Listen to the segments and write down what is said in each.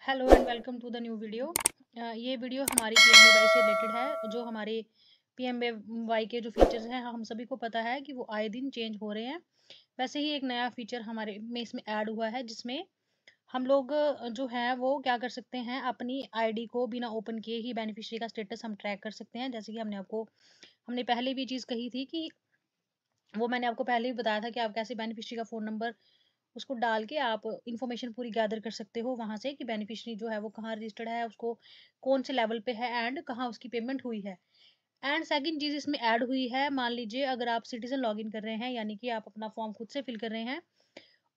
Hello and welcome to the new video. ये video हमारी PMBY से रिलेटेड है। जो हमारे पीएमबीवाई के जो फीचर्स हैं हम सभी को पता है कि वो आए दिन चेंज हो रहे हैं। वैसे ही एक नया फीचर हमारे में इसमें ऐड हुआ है जिसमें हम लोग जो है वो क्या कर सकते हैं, अपनी आईडी को बिना ओपन किए ही बेनिफिशियरी का स्टेटस हम ट्रैक कर सकते हैं। जैसे कि हमने पहले भी चीज़ कही थी कि वो मैंने आपको पहले भी बताया था कि आप कैसे बेनिफिशियरी का फ़ोन नंबर उसको डाल के आप इन्फॉर्मेशन पूरी गैदर कर सकते हो वहाँ से कि बेनिफिशियरी जो है वो कहाँ रजिस्टर्ड है, उसको कौन से लेवल पे है एंड कहाँ उसकी पेमेंट हुई है। एंड सेकंड चीज़ इसमें ऐड हुई है, मान लीजिए अगर आप सिटीजन लॉगिन कर रहे हैं, यानी कि आप अपना फॉर्म खुद से फिल कर रहे हैं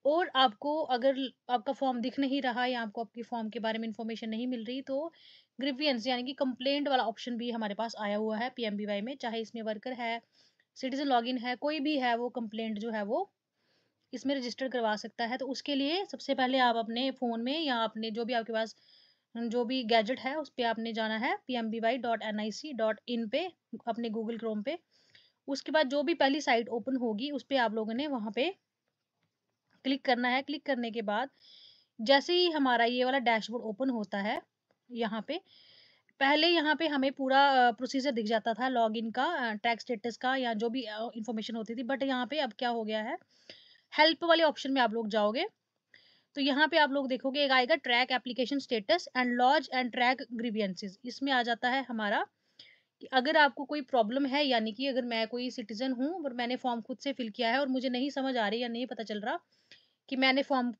और आपको अगर आपका फॉर्म दिख नहीं रहा या आपको आपकी फॉर्म के बारे में इन्फॉर्मेशन नहीं मिल रही, तो ग्रीवियंस यानी कि कंप्लेंट वाला ऑप्शन भी हमारे पास आया हुआ है पीएमबीवाई में। चाहे इसमें वर्कर है, सिटीजन लॉगिन है, कोई भी है, वो कंप्लेंट जो है वो इसमें रजिस्टर करवा सकता है। तो उसके लिए सबसे पहले आप अपने फ़ोन में या अपने जो भी आपके पास जो भी गैजेट है उस पे आपने जाना है pmby.nic.in पे, अपने गूगल क्रोम पे। उसके बाद जो भी पहली साइट ओपन होगी उस पे आप लोगों ने वहाँ पे क्लिक करना है। क्लिक करने के बाद जैसे ही हमारा ये वाला डैशबोर्ड ओपन होता है, यहाँ पे पहले यहाँ पे हमें पूरा प्रोसीजर दिख जाता था लॉगिन का, टैक्स स्टेटस का या जो भी इंफॉर्मेशन होती थी। बट यहाँ पे अब क्या हो गया है, हेल्प वाले ऑप्शन में आप लोग जाओगे तो यहाँ पे आप लोग देखोगे एक आएगा track application status and lodge and track grievances. इसमें आ जाता है हमारा कि अगर आपको कोई प्रॉब्लम है, यानी कि अगर मैं कोई सिटीजन हूँ और मैंने फॉर्म खुद से फिल किया है और मुझे नहीं समझ आ रही या नहीं पता चल रहा कि मैंने फॉर्म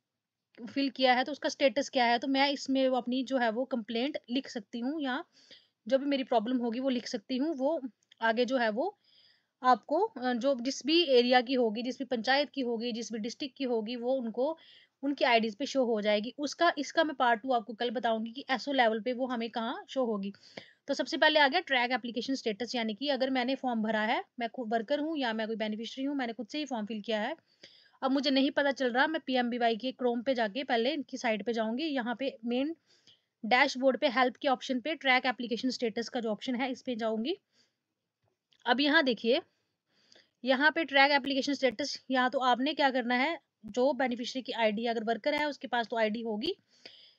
फिल किया है तो उसका स्टेटस क्या है, तो मैं इसमें वो अपनी जो है वो कंप्लेंट लिख सकती हूँ या जो भी मेरी प्रॉब्लम होगी वो लिख सकती हूँ। वो आगे जो है वो आपको जो जिस भी एरिया की होगी, जिस भी पंचायत की होगी, जिस भी डिस्ट्रिक्ट की होगी, वो उनको उनकी आईडीज़ पे शो हो जाएगी। उसका इसका मैं पार्ट 2 आपको कल बताऊँगी कि एसओ लेवल पे वो हमें कहाँ शो होगी। तो सबसे पहले आ गया ट्रैक एप्लीकेशन स्टेटस, यानी कि अगर मैंने फॉर्म भरा है, मैं खुद वर्कर हूँ या मैं कोई बेनिफिशियरी हूँ, मैंने खुद से ही फॉर्म फिल किया है। अब मुझे नहीं पता चल रहा, मैं पीएमबीवाई के क्रोम पे जाके पहले इनकी साइट पे जाऊँगी। यहाँ पे मेन डैशबोर्ड पे हेल्प के ऑप्शन पे ट्रैक एप्लीकेशन स्टेटस का जो ऑप्शन है, इस पे जाऊँगी। अब यहाँ देखिए, यहाँ पे ट्रैक एप्लीकेशन स्टेटस, यहाँ तो आपने क्या करना है, जो बेनिफिशियरी की आईडी अगर वर्कर है उसके पास तो आईडी होगी,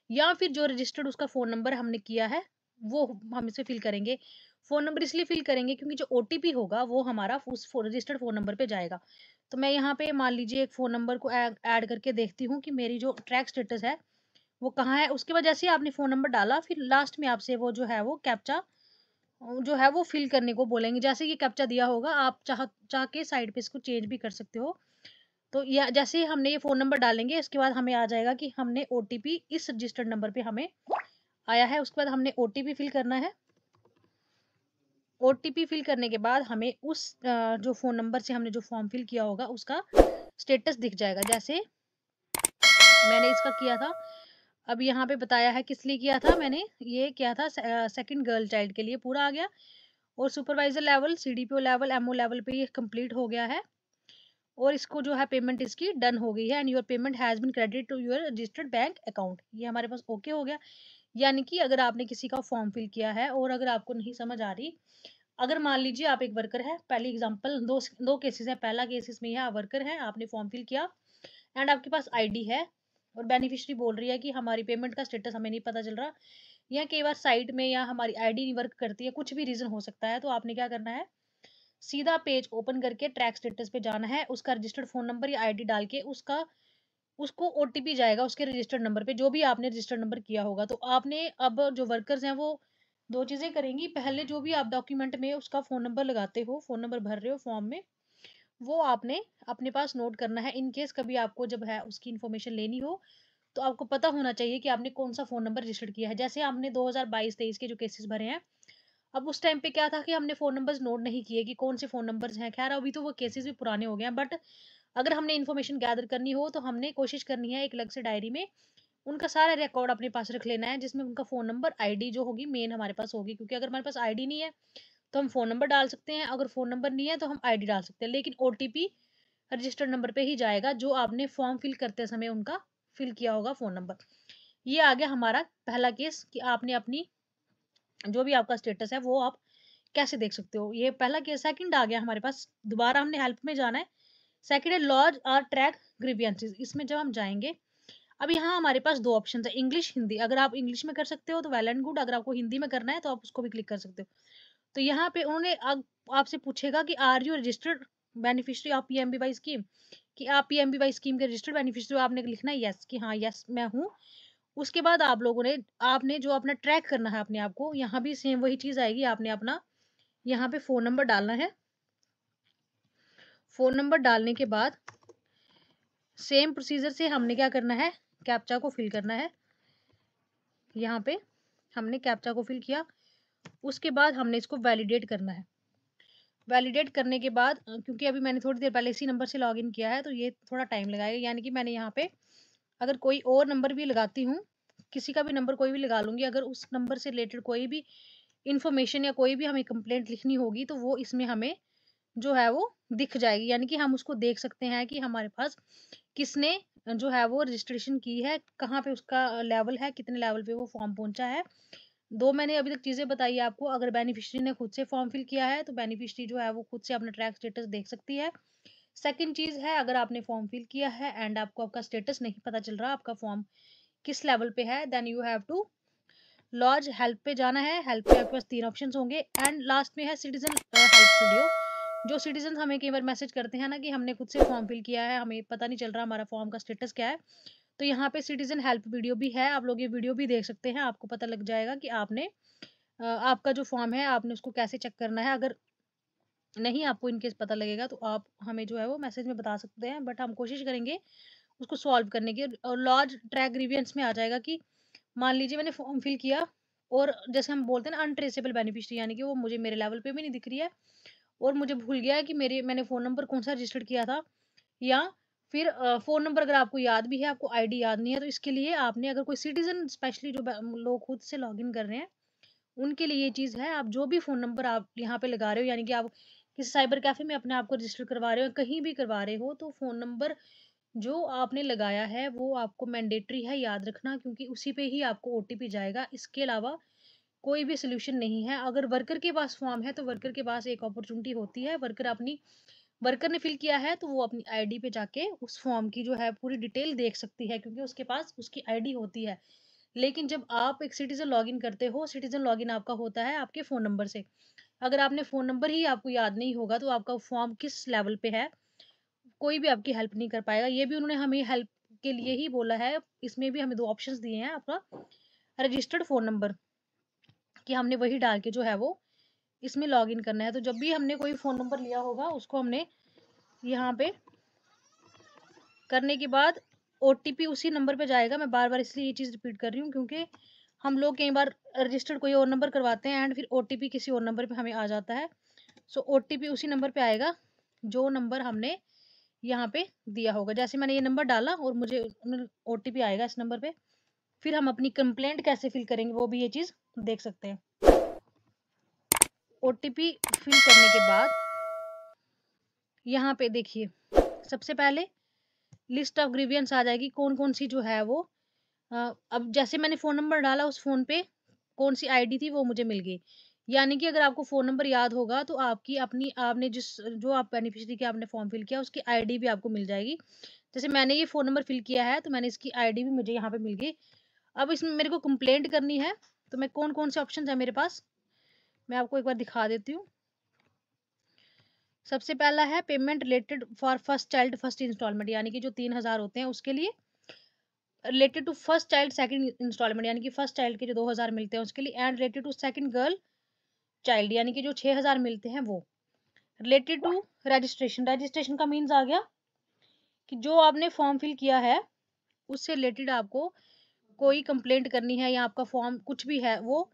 या फिर जो रजिस्टर्ड उसका फ़ोन नंबर हमने किया है, वो हम इसे फ़िल करेंगे। फ़ोन नंबर इसलिए फ़िल करेंगे क्योंकि जो ओटीपी होगा वो हमारा उस रजिस्टर्ड फ़ोन नंबर पे जाएगा। तो मैं यहाँ पे मान लीजिए एक फ़ोन नंबर को ऐड करके देखती हूँ कि मेरी जो ट्रैक स्टेटस है वो कहाँ है। उसके बाद जैसे ही आपने फ़ोन नंबर डाला, फिर लास्ट में आपसे वो जो है वो कैप्चा जो है वो फ़िल करने को बोलेंगे। जैसे ये कैप्चा दिया होगा, आप चाह के साइड पे इसको चेंज भी कर सकते हो। तो या जैसे ही हमने ये फ़ोन नंबर डालेंगे, इसके बाद हमें आ जाएगा कि हमने ओटीपी इस रजिस्टर्ड नंबर पे हमें आया है। उसके बाद हमने ओटीपी फ़िल करना है। ओटीपी फ़िल करने के बाद हमें उस जो फ़ोन नंबर से हमने जो फ़ॉर्म फ़िल किया होगा, उसका स्टेटस दिख जाएगा। जैसे मैंने इसका किया था, अब यहाँ पे बताया है किस लिए किया था। मैंने ये किया था सेकंड गर्ल चाइल्ड के लिए, पूरा आ गया। और supervisor level, CDPO level, MO level पे ये कंप्लीट हो गया है और इसको जो है पेमेंट इसकी डन हो गई है and your payment has been credit to your registered bank account. ये हमारे पास ओके हो गया। यानी कि अगर आपने किसी का फॉर्म फिल किया है और अगर आपको नहीं समझ आ रही, अगर मान लीजिए आप एक वर्कर है, पहली एग्जांपल दो केसेस है। पहला केस इसमें है, आप वर्कर हैं, आपने फॉर्म फिल किया एंड आपके पास आईडी है और बेनिफिशियरी बोल रही है कि हमारी पेमेंट का स्टेटस हमें नहीं पता चल रहा, या कई बार साइट में या हमारी आईडी नहीं वर्क करती है, कुछ भी रीज़न हो सकता है। तो आपने क्या करना है, सीधा पेज ओपन करके ट्रैक स्टेटस पे जाना है, उसका रजिस्टर्ड फ़ोन नंबर या आईडी डाल के उसको ओटीपी जाएगा उसके रजिस्टर्ड नंबर पे, जो भी आपने रजिस्टर्ड नंबर किया होगा। तो आपने अब जो वर्कर्स हैं वो 2 चीज़ें करेंगी। पहले जो भी आप डॉक्यूमेंट में उसका फ़ोन नंबर लगाते हो, फ़ोन नंबर भर रहे हो फॉर्म में, वो आपने अपने पास नोट करना है। इन केस कभी आपको जब है उसकी इन्फॉर्मेशन लेनी हो, तो आपको पता होना चाहिए कि आपने कौन-सा फ़ोन नंबर रजिस्टर्ड किया है। जैसे हमने 2022-23 के जो केसेस भरे हैं, अब उस टाइम पे क्या था कि हमने फ़ोन नंबर्स नोट नहीं किए कि कौन से फ़ोन नंबर्स हैं। ख़ैर अभी तो वो केसेस भी पुराने हो गए हैं, बट अगर हमने इन्फॉर्मेशन गैदर करनी हो तो हमने कोशिश करनी है एक अलग से डायरी में उनका सारा रिकॉर्ड अपने पास रख लेना है, जिसमें उनका फ़ोन नंबर, आईडी जो होगी मेन हमारे पास होगी। क्योंकि अगर हमारे पास आईडी नहीं है, तो हम फ़ोन नंबर डाल सकते हैं, अगर फ़ोन नंबर नहीं है तो हम आईडी डाल सकते हैं। लेकिन ओटीपी रजिस्टर्ड नंबर पे ही जाएगा, जो आपने फॉर्म फिल करते समय उनका फिल किया होगा फ़ोन नंबर। ये आ गया हमारा पहला केस कि आपने अपनी जो भी आपका स्टेटस है वो आप कैसे देख सकते हो। ये पहला केस। सेकंड आ गया हमारे पास, दोबारा हमने हेल्प में जाना है। सेकंड है लॉज और ट्रैक ग्रीवियंसेस। इसमें जब हम जाएँगे, अब यहाँ हमारे पास 2 ऑप्शंस है, इंग्लिश, हिंदी। अगर आप इंग्लिश में कर सकते हो तो वेल एंड गुड, अगर आपको हिंदी में करना है तो आप उसको भी क्लिक कर सकते हो। तो यहाँ पे उन्होंने अब आपसे पूछेगा कि are you registered beneficiary of PMBY scheme, कि आप पीएमबीवाई स्कीम के रजिस्टर्ड बेनिफिशियरी हो। आपने लिखना है यस, कि हाँ यस मैं हूँ। उसके बाद आप लोगों ने आपने जो अपना ट्रैक करना है अपने आप को, यहाँ भी सेम वही चीज़ आएगी। आपने अपना यहाँ पे फ़ोन नंबर डालना है। फ़ोन नंबर डालने के बाद सेम प्रोसीजर से हमने क्या करना है, कैप्चा को फिल करना है। यहाँ पे हमने कैप्चा को फिल किया, उसके बाद हमने इसको वैलिडेट करना है। वैलिडेट करने के बाद क्योंकि अभी मैंने थोड़ी देर पहले इसी नंबर से लॉगिन किया है तो ये थोड़ा टाइम लगाएगा। यानी कि मैंने यहाँ पे अगर कोई और नंबर भी लगाती हूँ, किसी का भी नंबर कोई भी लगा लूँगी, अगर उस नंबर से रिलेटेड कोई भी इन्फॉर्मेशन या कोई भी हमें कंप्लेंट लिखनी होगी तो वो इसमें हमें जो है वो दिख जाएगी। यानी कि हम उसको देख सकते हैं कि हमारे पास किसने जो है वो रजिस्ट्रेशन की है, कहाँ पे उसका लेवल है, कितने लेवल पे वो फॉर्म पहुंचा है। 2 मैंने अभी तक चीज़ें बताई आपको। अगर बेनिफिशियरी ने खुद से फॉर्म फिल किया है तो बेनिफिशियरी जो है वो खुद से अपना ट्रैक स्टेटस देख सकती है। सेकंड चीज़ है, अगर आपने फॉर्म फिल किया है एंड आपको आपका स्टेटस नहीं पता चल रहा, आपका फॉर्म किस लेवल पे है, then you have to lodge help पे जाना है। हेल्प पे आपके पास 3 ऑप्शंस होंगे एंड लास्ट में है सिटीजन हेल्प वीडियो। जो सिटीजन हमें कई बार मैसेज करते हैं ना कि हमने खुद से फॉर्म फिल किया है, हमें पता नहीं चल रहा हमारा फॉर्म का स्टेटस क्या है, तो यहाँ पे सिटीजन हेल्प वीडियो भी है। आप लोग ये वीडियो भी देख सकते हैं, आपको पता लग जाएगा कि आपने आपका जो फॉर्म है आपने उसको कैसे चेक करना है। अगर नहीं आपको इनकेस पता लगेगा तो आप हमें जो है वो मैसेज में बता सकते हैं, बट हम कोशिश करेंगे उसको सॉल्व करने की। और लॉज ट्रैक ग्रीवियंस में आ जाएगा कि मान लीजिए मैंने फॉर्म फिल किया और जैसे हम बोलते हैं ना अनट्रेसेबल बेनिफिशियरी, यानी कि वो मुझे मेरे लेवल पे भी नहीं दिख रही है और मुझे भूल गया है कि मैंने फ़ोन नंबर कौन-सा रजिस्टर्ड किया था। या फिर फ़ोन नंबर अगर आपको याद भी है, आपको आईडी याद नहीं है, तो इसके लिए आपने अगर कोई सिटीज़न स्पेशली जो लोग खुद से लॉगिन कर रहे हैं, उनके लिए ये चीज़ है। आप जो भी फ़ोन नंबर आप यहाँ पे लगा रहे हो, यानी कि आप किसी साइबर कैफ़े में अपने आप को रजिस्टर करवा रहे हो, कहीं भी करवा रहे हो, तो फ़ोन नंबर जो आपने लगाया है, वो आपको मैंडेटरी है याद रखना, क्योंकि उसी पे ही आपको ओटीपी जाएगा। इसके अलावा कोई भी सॉल्यूशन नहीं है। अगर वर्कर के पास फॉर्म है, तो वर्कर के पास एक अपॉर्चुनिटी होती है। वर्कर ने फिल किया है, तो वो अपनी आईडी पे जाके उस फॉर्म की जो है पूरी डिटेल देख सकती है, क्योंकि उसके पास उसकी आईडी होती है। लेकिन जब आप एक सिटीज़न लॉगिन करते हो, सिटीज़न लॉगिन आपका होता है आपके फ़ोन नंबर से। अगर आपने फ़ोन नंबर ही आपको याद नहीं होगा, तो आपका फॉर्म किस लेवल पे है, कोई भी आपकी हेल्प नहीं कर पाएगा। ये भी उन्होंने हमें हेल्प के लिए ही बोला है। इसमें भी हमें 2 ऑप्शंस दिए हैं, आपका रजिस्टर्ड फ़ोन नंबर, कि हमने वही डाल के जो है वो इसमें लॉगिन करना है। तो जब भी हमने कोई फ़ोन नंबर लिया होगा, उसको हमने यहाँ पे करने के बाद ओटीपी उसी नंबर पे जाएगा। मैं बार-बार इसलिए ये चीज़ रिपीट कर रही हूँ, क्योंकि हम लोग कई बार रजिस्टर्ड कोई और नंबर करवाते हैं एंड फिर ओटीपी किसी और नंबर पे हमें आ जाता है। सो ओटीपी उसी नंबर पे आएगा, जो नंबर हमने यहाँ पे दिया होगा। जैसे मैंने ये नंबर डाला और मुझे ओटीपी आएगा इस नंबर पे, फिर हम अपनी कंप्लेंट कैसे फिल करेंगे वो भी ये चीज़ देख सकते हैं। ओटीपी फिल करने के बाद यहाँ पे देखिए, सबसे पहले लिस्ट ऑफ ग्रीवियंस आ जाएगी, कौन-कौन सी जो है वो अब जैसे मैंने फ़ोन नंबर डाला, उस फ़ोन पे कौन-सी आईडी थी वो मुझे मिल गई। यानी कि अगर आपको फ़ोन नंबर याद होगा तो आपकी अपनी आपने जो आप बेनिफिशियरी के आपने फ़ॉर्म फिल किया उसकी आईडी भी आपको मिल जाएगी। जैसे मैंने ये फ़ोन नंबर फिल किया है तो मैंने इसकी आईडी भी मुझे यहाँ पे मिल गई। अब इसमें मेरे को कंप्लेंट करनी है, तो मैं कौन-कौन से ऑप्शंस हैं मेरे पास, मैं आपको एक बार दिखा देती हूँ। सबसे पहला है payment related for first child first installment, यानी कि जो 3000 होते हैं उसके लिए। Related to first child second installment, यानी कि फर्स्ट चाइल्ड के जो 2000 मिलते हैं उसके लिए। And related to second girl child, यानी कि जो 6000 मिलते हैं वो। रिलेटेड टू रजिस्ट्रेशन, रजिस्ट्रेशन का मीन्स आ गया कि जो आपने फॉर्म फिल किया है उससे रिलेटेड आपको कोई कंप्लेंट करनी है या आपका फॉर्म कुछ भी है वो।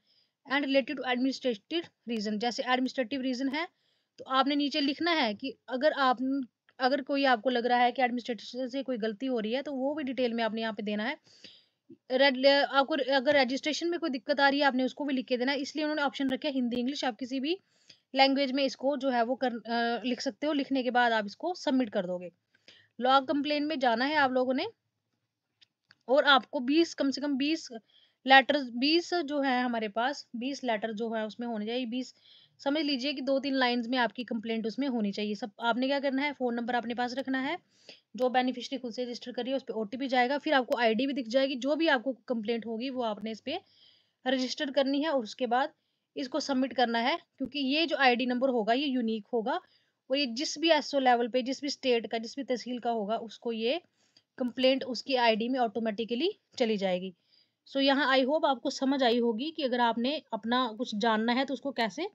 And related to administrative reason, जैसे एडमिनिस्ट्रेटिव रीजन है तो आपने नीचे लिखना है कि अगर कोई आपको लग रहा है कि एडमिनिस्ट्रेशन से कोई गलती हो रही है तो वो भी डिटेल में आपने यहाँ पे देना है। आपको अगर रजिस्ट्रेशन में कोई दिक्कत आ रही है आपने उसको भी लिख के देना है। इसलिए उन्होंने ऑप्शन रखे हिंदी इंग्लिश, आप किसी भी लैंग्वेज में इसको जो है वो लिख सकते हो। लिखने के बाद आप इसको सबमिट कर दोगे। लॉग कंप्लेन में जाना है आप लोगों ने, और आपको 20 कम से कम 20 लेटर्स, 20 जो है हमारे पास 20 लेटर जो है उसमें होने चाहिए। 20 समझ लीजिए कि 2-3 लाइन्स में आपकी कंप्लेंट उसमें होनी चाहिए। सब आपने क्या करना है, फ़ोन नंबर अपने पास रखना है, जो बेनिफिशियरी खुद से रजिस्टर करी है उस पे ओटीपी जाएगा, फिर आपको आईडी भी दिख जाएगी, जो भी आपको कंप्लेंट होगी वो आपने इस पे रजिस्टर करनी है और उसके बाद इसको सबमिट करना है, क्योंकि ये जो आईडी नंबर होगा ये यूनिक होगा और ये जिस भी एसओ लेवल पे, जिस भी स्टेट का, जिस भी तहसील का होगा, उसको ये कंप्लेंट उसकी आईडी में ऑटोमेटिकली चली जाएगी। सो यहाँ आई होप आपको समझ आई होगी कि अगर आपने अपना कुछ जानना है तो उसको कैसे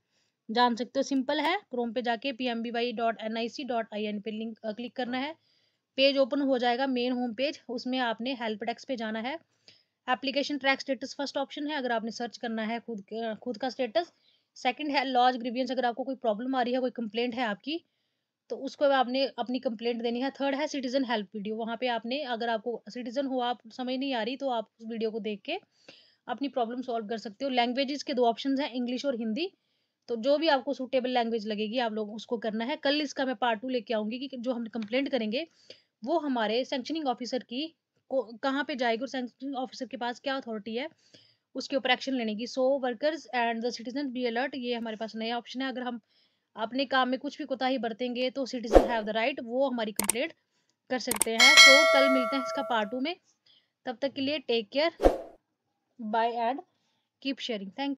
जान सकते हो। सिंपल है, क्रोम पे जाके pmby.nic.in पे लिंक क्लिक करना है, पेज ओपन हो जाएगा, मेन होम पेज, उसमें आपने हेल्प डेस्क पे जाना है। Application track status first option है, अगर आपने सर्च करना है खुद का स्टेटस। सेकंड है लॉज ग्रीवियंस, अगर आपको कोई प्रॉब्लम आ रही है, कोई कंप्लेंट है आपकी, तो उसको आपने अपनी कंप्लेंट देनी है। थर्ड है सिटीजन हेल्प वीडियो, वहाँ पे आपने, अगर आपको सिटीजन हो, आप समझ नहीं आ रही, तो आप उस वीडियो को देख के अपनी प्रॉब्लम सॉल्व कर सकते हो। लैंग्वेजेस के 2 ऑप्शंस हैं, इंग्लिश और हिंदी, तो जो भी आपको सूटेबल लैंग्वेज लगेगी आप लोग उसको करना है। कल इसका मैं पार्ट 2 लेके आऊँगी कि जो हम कंप्लेंट करेंगे वो हमारे सैंक्शनिंग ऑफिसर की को कहाँ पे जाएगी और सैंक्शनिंग ऑफिसर के पास क्या अथॉरिटी है उसके ऊपर एक्शन लेने की। So workers and the citizen be alert, ये हमारे पास नया ऑप्शन है। अगर हम अपने काम में कुछ भी कोताही बरतेंगे तो सिटीजन हैव द राइट, वो हमारी कंप्लेंट कर सकते हैं। सो कल मिलते हैं इसका पार्ट 2 में, तब तक के लिए take care, bye and keep sharing. Thank